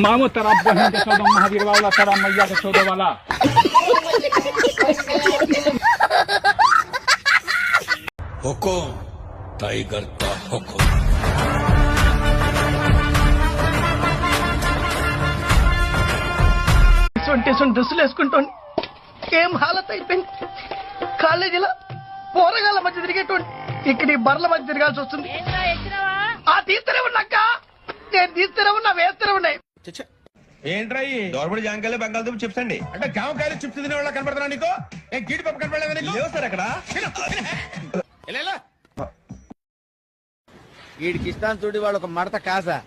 मामो तेरा बहन के चौदह महावीर वाला तेरा मैया के 14 वाला हुकुम टाइगर का हुकुम। డ్రెస్సులు వేసుకుంటాను ఏం హాలత్ అయిపోయింది. కాలేజీలో పోరగాళ్ళ మధ్య తిరిగేటువంటి ఇక్కడ ఈ బర్ల మధ్య తిరగాల్సి వస్తుంది. ఆ తీస్తూనే ఉన్నాక నేను తీస్తూనే ఉన్నా వేస్తూనే ఉన్నాయి. ఏంట్రా దోరబడి జాంకాయలు బంగాళదుంప చిప్స్ అండి. అంటే జామకాయలు చిప్స్ తినే వాళ్ళ కనపడుతున్నా నీకు? ఏ గీడి పప్పు కనపడలేదా నీకు? లేవు సార్ అక్కడ. వీడికి ఇస్తాను చూడు, వాళ్ళు ఒక మడత కాసా